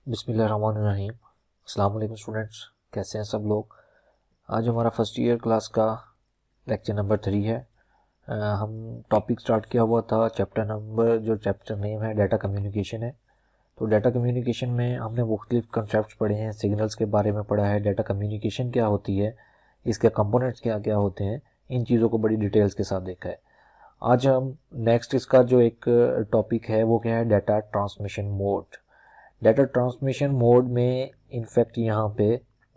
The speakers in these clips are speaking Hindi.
बिस्मिल्लाहिर्रहमानिर्रहीम। अस्सलाम वालेकुम स्टूडेंट्स, कैसे हैं सब लोग। आज हमारा फर्स्ट ईयर क्लास का लेक्चर नंबर 3 है। हम टॉपिक स्टार्ट किया हुआ था जो चैप्टर नेम है डाटा कम्युनिकेशन है। तो डाटा कम्युनिकेशन में हमने मुख्तलिफ कंसेप्ट पढ़े हैं, सिग्नल्स के बारे में पढ़ा है, डाटा कम्युनिकेशन क्या होती है, इसके कंपोनेंट्स क्या क्या होते हैं, इन चीज़ों को बड़ी डिटेल्स के साथ देखा है। आज हम नेक्स्ट इसका जो एक टॉपिक है वो क्या है, data transmission mode. Data transmission mode में इनफैक्ट यहाँ पे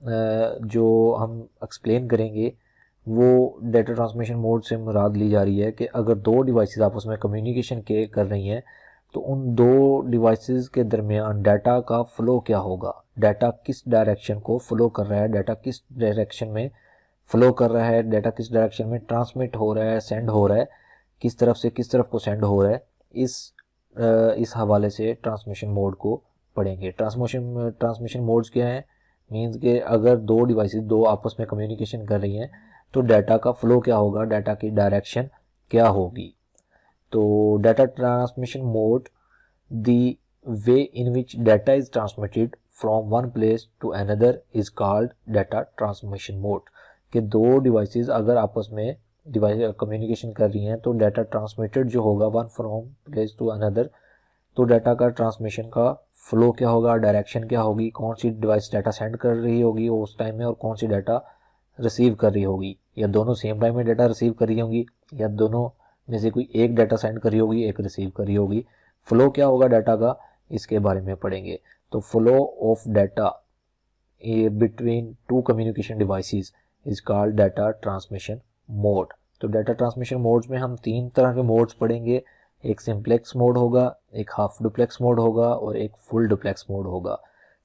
जो हम एक्सप्लेन करेंगे वो डाटा ट्रांसमिशन मोड से मुराद ली जा रही है कि अगर दो डिवाइसेस आपस में कम्युनिकेशन के कर रही हैं तो उन दो डिवाइसेस के दरमियान डाटा का फ़्लो क्या होगा, डाटा किस डायरेक्शन को फ़्लो कर रहा है, डाटा किस डायरेक्शन में फ़्लो कर रहा है, डाटा किस डायरेक्शन में ट्रांसमिट हो रहा है, सेंड हो रहा है, किस तरफ से किस तरफ को सेंड हो रहा है। इस हवाले से ट्रांसमिशन मोड को पढ़ेंगे। ट्रांसमिशन मोड्स क्या है, मींस के अगर दो आपस में कम्युनिकेशन कर रही हैं तो डाटा का फ्लो क्या होगा, डाटा की डायरेक्शन क्या होगी। तो data transmission mode, the way in which data is transmitted from one place to another is called data transmission mode. कि दो डिवाइसेस अगर आपस में कम्युनिकेशन कर रही हैं तो डाटा ट्रांसमिटेड जो होगा one from place to another, तो डाटा का ट्रांसमिशन का फ्लो क्या होगा, डायरेक्शन क्या होगी, कौन सी डिवाइस डाटा सेंड कर रही होगी उस टाइम में और कौन सी डाटा रिसीव कर रही होगी, या दोनों सेम टाइम में डाटा रिसीव कर रही होंगी या दोनों में से कोई एक डाटा सेंड कर रही होगी एक रिसीव कर रही होगी। फ्लो क्या होगा डाटा का, इसके बारे में पढ़ेंगे। तो flow of data between two communication devices is called data transmission mode. तो डाटा ट्रांसमिशन मोड्स में हम तीन तरह के मोड्स पढ़ेंगे। एक सिंप्लेक्स मोड होगा, एक हाफ डुप्लेक्स मोड होगा और एक फुल डुप्लेक्स मोड होगा।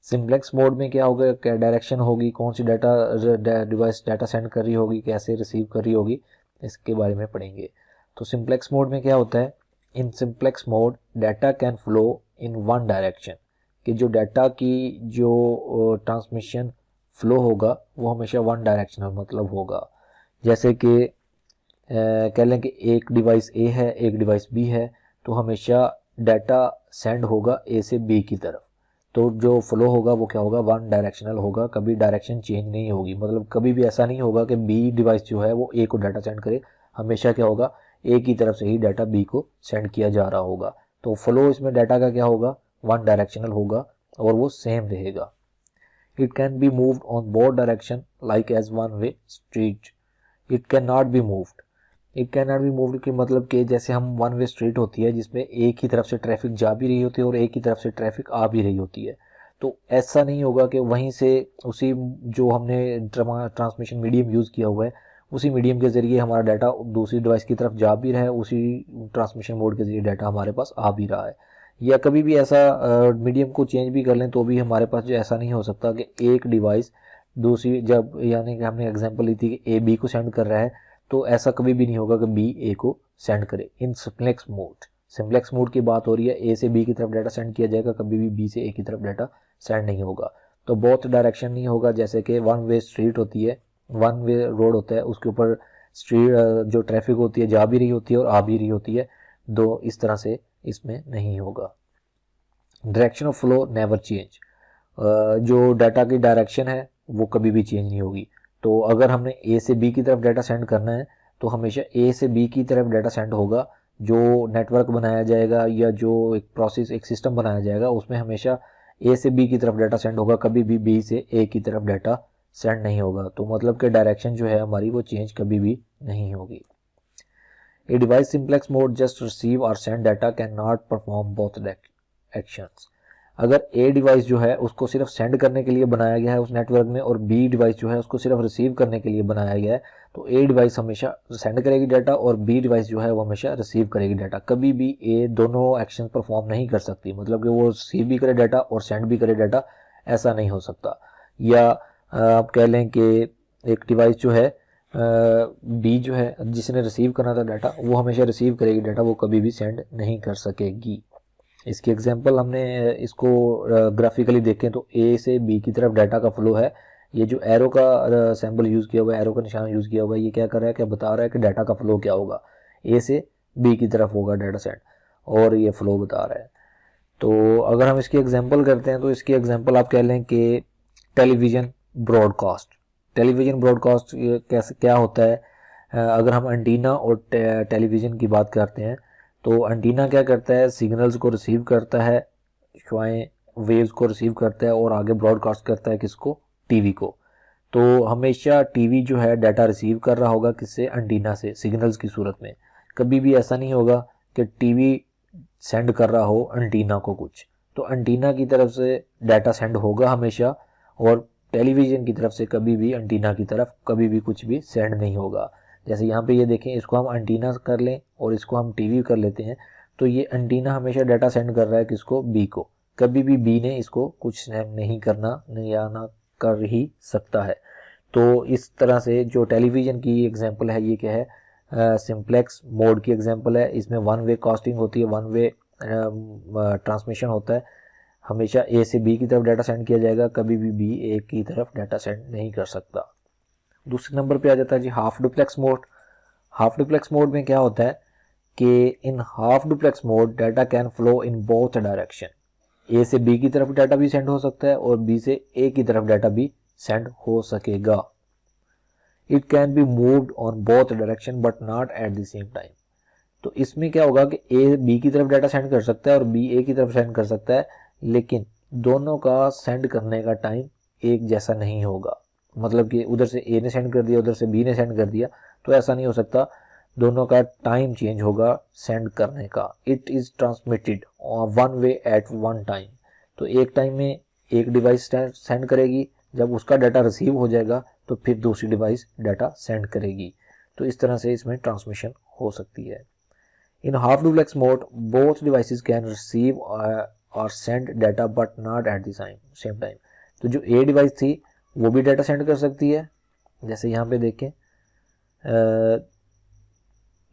सिंप्लेक्स मोड में क्या होगा, क्या डायरेक्शन होगी, कौन सी डिवाइस डाटा सेंड कर रही होगी, कैसे रिसीव कर रही होगी, इसके बारे में पढ़ेंगे। तो सिंप्लेक्स मोड में क्या होता है, in simplex mode data can flow in one direction. कि जो डाटा की जो ट्रांसमिशन फ्लो होगा वो हमेशा वन डायरेक्शनल मतलब होगा। जैसे कि कह लें कि एक डिवाइस ए है एक डिवाइस बी है, तो हमेशा डाटा सेंड होगा ए से बी की तरफ। तो जो फ्लो होगा वो क्या होगा, वन डायरेक्शनल होगा, कभी डायरेक्शन चेंज नहीं होगी। मतलब कभी भी ऐसा नहीं होगा कि बी डिवाइस जो है वो ए को डाटा सेंड करे, हमेशा क्या होगा, ए की तरफ से ही डाटा बी को सेंड किया जा रहा होगा। तो फ्लो इसमें डाटा का क्या होगा, वन डायरेक्शनल होगा और वो सेम रहेगा। It can be moved on both direction like as one way street. It can not be moved, it can not be moved के मतलब कि जैसे हम वन वे स्ट्रीट होती है जिसमें एक ही तरफ से ट्रैफिक जा भी रही होती है और एक ही तरफ से ट्रैफिक आ भी रही होती है, तो ऐसा नहीं होगा कि वहीं से उसी जो हमने ट्रांसमिशन मीडियम यूज़ किया हुआ है उसी मीडियम के ज़रिए हमारा डाटा दूसरी डिवाइस की तरफ जा भी रहा है, उसी ट्रांसमिशन मोड के ज़रिए डाटा हमारे पास आ भी रहा है। या कभी भी ऐसा मीडियम को चेंज भी कर लें तो भी हमारे पास जो ऐसा नहीं हो सकता कि एक डिवाइस दूसरी, जब यानी कि हमने एग्जांपल ली थी कि ए बी को सेंड कर रहा है, तो ऐसा कभी भी नहीं होगा कि बी ए को सेंड करे। इन सिंप्लेक्स मोड, सिंप्लेक्स मोड की बात हो रही है, ए से बी की तरफ डाटा सेंड किया जाएगा, कभी भी बी से ए की तरफ डाटा सेंड नहीं होगा। तो बोथ डायरेक्शन नहीं होगा, जैसे कि वन वे स्ट्रीट होती है, वन वे रोड होता है, उसके ऊपर स्ट्रीट जो ट्रैफिक होती है जा भी रही होती है और आ भी रही होती है, दो इस तरह से इसमें नहीं होगा। Direction of flow never change, जो डाटा की डायरेक्शन है वो कभी भी चेंज नहीं होगी। तो अगर हमने ए से बी की तरफ डाटा सेंड करना है तो हमेशा ए से बी की तरफ डाटा सेंड होगा। जो नेटवर्क बनाया जाएगा या जो एक प्रोसेस एक सिस्टम बनाया जाएगा उसमें हमेशा ए से बी की तरफ डाटा सेंड होगा, कभी भी बी से ए की तरफ डाटा सेंड नहीं होगा। तो मतलब कि डायरेक्शन जो है हमारी वो चेंज कभी भी नहीं होगी। A device simplex mode just receive और send data can not perform both actions. अगर ए डिवाइस जो है उसको सिर्फ सेंड करने के लिए बनाया गया है उस नेटवर्क में और बी डिवाइस जो है उसको सिर्फ रिसीव करने के लिए बनाया गया है, तो ए डिवाइस हमेशा सेंड करेगी डाटा और बी डिवाइस जो है वो हमेशा रिसीव करेगी डाटा। कभी भी ए दोनों एक्शन परफॉर्म नहीं कर सकती, मतलब कि वो रिसीव भी करे डाटा और सेंड भी करे डाटा, ऐसा नहीं हो सकता। या आप कह लें कि एक डिवाइस जो है बी जो है जिसने रिसीव करना था डाटा वो हमेशा रिसीव करेगी डाटा, वो कभी भी सेंड नहीं कर सकेगी। इसकी एग्जांपल हमने इसको ग्राफिकली देखें तो ए से बी की तरफ डाटा का फ्लो है। ये जो एरो का सैम्बल यूज़ किया हुआ है, एरो का निशान यूज़ किया हुआ है, ये क्या कर रहा है, क्या बता रहा है कि डाटा का फ्लो क्या होगा, ए से बी की तरफ होगा डाटा सेंड, और ये फ्लो बता रहा है। तो अगर हम इसकी एग्जांपल करते हैं तो इसकी एग्जांपल आप कह लें कि टेलीविज़न ब्रॉडकास्ट। टेलीविज़न ब्रॉडकास्ट कैसे क्या होता है, अगर हम एंटीना और टेलीविज़न की बात करते हैं तो एंटीना क्या करता है, सिग्नल्स को रिसीव करता है, शुआएं वेव्स को रिसीव करता है और आगे ब्रॉडकास्ट करता है किसको, टीवी को। तो हमेशा टीवी जो है डाटा रिसीव कर रहा होगा किससे, एंटीना से, सिग्नल्स की सूरत में। कभी भी ऐसा नहीं होगा कि टीवी सेंड कर रहा हो एंटीना को कुछ, तो एंटीना की तरफ से डाटा सेंड होगा हमेशा, और टेलीविज़न की तरफ से कभी भी एंटीना की तरफ कभी भी कुछ भी सेंड नहीं होगा। जैसे यहाँ पे ये देखें, इसको हम एंटीना कर लें और इसको हम टीवी कर लेते हैं, तो ये एंटीना हमेशा डाटा सेंड कर रहा है किसको, बी को। कभी भी बी ने इसको कुछ सेंड नहीं करना या ना कर ही सकता है। तो इस तरह से जो टेलीविज़न की एग्जांपल है ये क्या है, सिंप्लेक्स मोड की एग्जांपल है। इसमें वन वे कास्टिंग होती है, वन वे ट्रांसमिशन होता है। हमेशा ए से बी की तरफ डाटा सेंड किया जाएगा, कभी भी बी ए की तरफ डाटा सेंड नहीं कर सकता। दूसरे नंबर पे आ जाता है जी half duplex mode. Half duplex mode में क्या होता है कि in half duplex mode data can flow in both direction. A से बी की तरफ डाटा भी सेंड हो सकता है और बी से ए की तरफ डाटा भी सेंड हो सकेगा। It can be moved on both direction but not at the same time. तो इसमें क्या होगा कि ए बी की तरफ डाटा सेंड कर सकता है और बी ए की तरफ सेंड कर सकता है, लेकिन दोनों का सेंड करने का टाइम एक जैसा नहीं होगा। मतलब कि उधर से ए ने सेंड कर दिया, उधर से बी ने सेंड कर दिया, तो ऐसा नहीं हो सकता, दोनों का टाइम चेंज होगा सेंड करने का। It is transmitted one way at one time. तो एक टाइम में एक डिवाइस सेंड करेगी, जब उसका डाटा रिसीव हो जाएगा तो फिर दूसरी डिवाइस डाटा सेंड करेगी। तो इस तरह से इसमें ट्रांसमिशन हो सकती है। In half duplex mode both devices can receive और send data but not at the same time. तो जो ए डिवाइस थी वो भी डाटा सेंड कर सकती है, जैसे यहाँ पे देखें,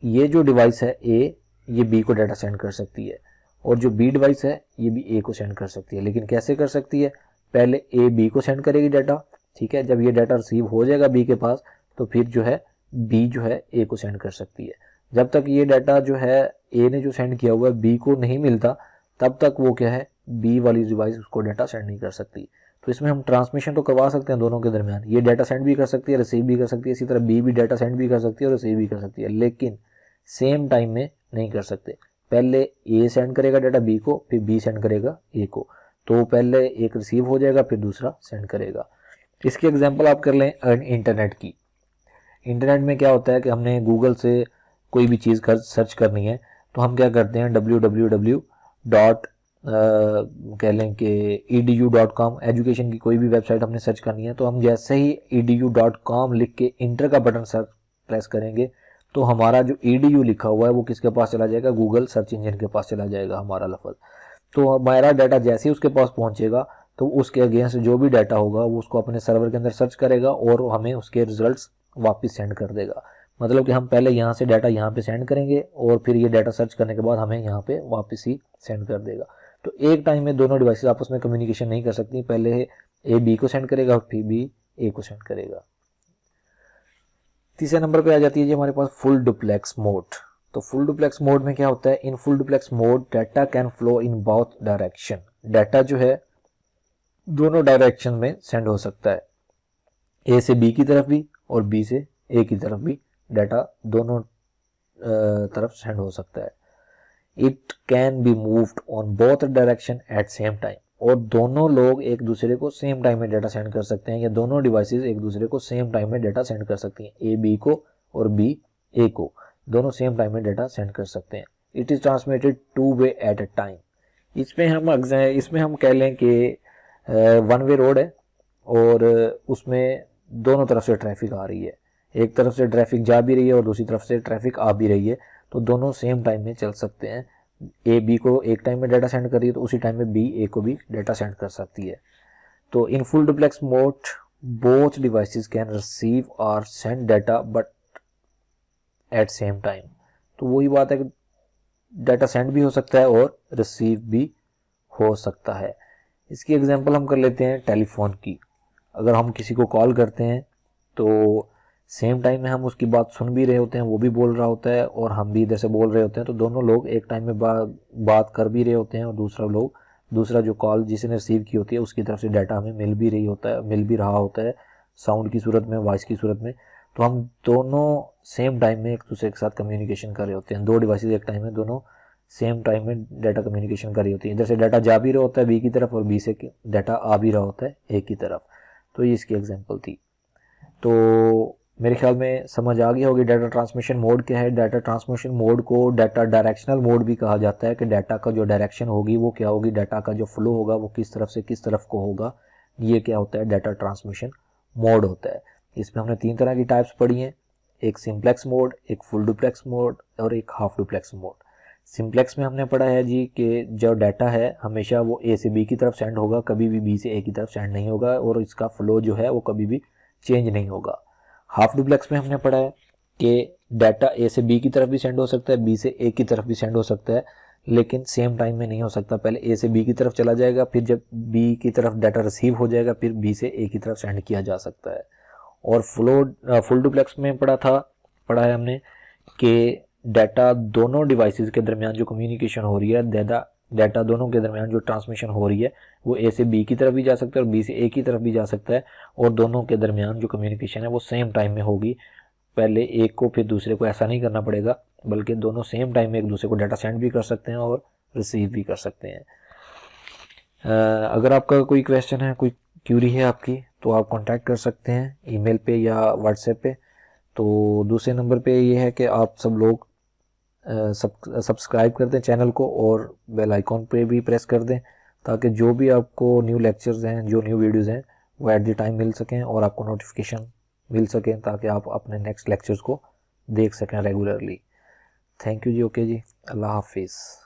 ये जो डिवाइस है ए, ये बी को डाटा सेंड कर सकती है, और जो बी डिवाइस है ये भी ए को सेंड कर सकती है। लेकिन कैसे कर सकती है, पहले ए बी को सेंड करेगी डाटा, ठीक है, जब ये डाटा रिसीव हो जाएगा बी के पास तो फिर जो है बी जो है ए को सेंड कर सकती है। जब तक ये डाटा जो है ए ने जो सेंड किया हुआ है बी को नहीं मिलता, तब तक वो क्या है, बी वाली डिवाइस उसको डाटा सेंड नहीं कर सकती। तो इसमें हम ट्रांसमिशन तो करवा सकते हैं दोनों के दरमियान, ये डाटा सेंड भी कर सकती है, रिसीव भी कर सकती है, इसी तरह बी भी डाटा सेंड भी कर सकती है और रिसीव भी कर सकती है, लेकिन सेम टाइम में नहीं कर सकते। पहले ए सेंड करेगा डाटा बी को, फिर बी सेंड करेगा ए को, तो पहले एक रिसीव हो जाएगा फिर दूसरा सेंड करेगा। इसकी एग्जांपल आप कर लें इंटरनेट की। इंटरनेट में क्या होता है कि हमने गूगल से कोई भी चीज़ सर्च करनी है तो हम क्या करते हैं, www कह लें कि edu.com, एजुकेशन की कोई भी वेबसाइट हमने सर्च करनी है तो हम जैसे ही edu.com लिख के इंटर का बटन प्रेस करेंगे तो हमारा जो edu लिखा हुआ है वो किसके पास चला जाएगा, गूगल सर्च इंजन के पास चला जाएगा हमारा लफ्ज़। तो हमारा डाटा जैसे ही उसके पास पहुंचेगा तो उसके अगेंस्ट जो भी डाटा होगा वो उसको अपने सर्वर के अंदर सर्च करेगा और हमें उसके रिजल्ट्स वापस सेंड कर देगा। मतलब कि हम पहले यहाँ से डाटा यहाँ पे सेंड करेंगे और फिर ये डाटा सर्च करने के बाद हमें यहाँ पे वापस ही सेंड कर देगा। तो एक टाइम में दोनों डिवाइसेस आपस में कम्युनिकेशन नहीं कर सकती, पहले ए बी को सेंड करेगा फिर बी ए को सेंड करेगा। तीसरे नंबर पे आ जाती है जी हमारे पास फुल डुप्लेक्स मोड। तो फुल डुप्लेक्स मोड में क्या होता है, इन full duplex mode data can flow in both direction. Data जो है दोनों डायरेक्शन में सेंड हो सकता है, ए से बी की तरफ भी और बी से ए की तरफ भी डाटा दोनों तरफ सेंड हो सकता है। It can be moved on both direction at same time, और दोनों लोग एक दूसरे को सेम टाइम में डाटा सेंड कर सकते हैं, या दोनों डिवाइसेस एक दूसरे को सेम टाइम में डाटा सेंड कर सकती हैं, ए बी को और बी ए को, दोनों सेम टाइम में डाटा सेंड कर सकते हैं। It is transmitted two way at a time. इसमें हम कह लें कि वन वे रोड है और उसमें दोनों तरफ से ट्रैफिक आ रही है, एक तरफ से ट्रैफिक जा भी रही है और दूसरी तरफ से ट्रैफिक आ भी रही है, तो दोनों सेम टाइम में चल सकते हैं। ए बी को एक टाइम में डाटा सेंड कर रही है तो उसी टाइम में बी ए को भी डाटा सेंड कर सकती है। तो in full duplex mode both devices can receive और send data but at same time. तो वही बात है कि डाटा सेंड भी हो सकता है और रिसीव भी हो सकता है। इसकी एग्जांपल हम कर लेते हैं टेलीफोन की। अगर हम किसी को कॉल करते हैं तो सेम टाइम में हम उसकी बात सुन भी रहे होते हैं, वो भी बोल रहा होता है और हम भी इधर से बोल रहे होते हैं, तो दोनों लोग एक टाइम में बात कर भी रहे होते हैं और दूसरा लोग दूसरा जो कॉल जिसने रिसीव की होती है उसकी तरफ से डाटा हमें मिल भी रहा होता है साउंड की सूरत में, वॉइस की सूरत में। तो हम दोनों सेम टाइम में एक दूसरे के साथ कम्युनिकेशन कर रहे होते हैं। दो डिवाइसेस एक टाइम में दोनों सेम टाइम में डाटा कम्युनिकेशन कर रही होती है। इधर से डाटा जा भी रहा होता है बी की तरफ और बी से डाटा आ भी रहा होता है ए की तरफ। तो ये इसकी एग्जांपल थी। तो मेरे ख्याल में समझ आ गया होगी डाटा ट्रांसमिशन मोड क्या है। डाटा ट्रांसमिशन मोड को डाटा डायरेक्शनल मोड भी कहा जाता है कि डाटा का जो डायरेक्शन होगी वो क्या होगी, डाटा का जो फ्लो होगा वो किस तरफ से किस तरफ को होगा। ये क्या होता है, डाटा ट्रांसमिशन मोड होता है। इसमें हमने 3 तरह की टाइप्स पढ़ी हैं, एक सिंप्लेक्स मोड, एक फुल डुप्लेक्स मोड और एक हाफ डुप्लेक्स मोड। सिंप्लेक्स में हमने पढ़ा है जी कि जो डाटा है हमेशा वो ए से बी की तरफ सेंड होगा, कभी भी बी से ए की तरफ सेंड नहीं होगा और इसका फ्लो जो है वो कभी भी चेंज नहीं होगा। हाफ डुप्लेक्स में हमने पढ़ा है कि डाटा ए से बी की तरफ भी सेंड हो सकता है, बी से ए की तरफ भी सेंड हो सकता है, लेकिन सेम टाइम में नहीं हो सकता। पहले ए से बी की तरफ चला जाएगा, फिर जब बी की तरफ डाटा रिसीव हो जाएगा फिर बी से ए की तरफ सेंड किया जा सकता है। और फुल डुप्लेक्स में पढ़ा है हमने कि डाटा दोनों डिवाइसेस के दरमियान जो कम्युनिकेशन हो रही है, डाटा दोनों के दरमियान जो ट्रांसमिशन हो रही है वो ए से बी की तरफ भी जा सकता है और बी से ए की तरफ भी जा सकता है। और दोनों के दरमियान जो कम्युनिकेशन है वो सेम टाइम में होगी। पहले एक को फिर दूसरे को ऐसा नहीं करना पड़ेगा, बल्कि दोनों सेम टाइम में एक दूसरे को डाटा सेंड भी कर सकते हैं और रिसीव भी कर सकते हैं। अगर आपका कोई क्वेश्चन है, कोई क्यूरी है आपकी, तो आप कांटेक्ट कर सकते हैं ईमेल पे या व्हाट्सएप पे। तो दूसरे नंबर पे ये है कि आप सब लोग सब्सक्राइब कर दें चैनल को और बेल आइकॉन पे भी प्रेस कर दें, ताकि जो भी आपको न्यू लेक्चर्स हैं, जो न्यू वीडियोज़ हैं वो एट द टाइम मिल सकें और आपको नोटिफिकेशन मिल सकें, ताकि आप अपने नेक्स्ट लेक्चर्स को देख सकें रेगुलरली। थैंक यू जी। ओके जी, अल्लाह हाफिज़।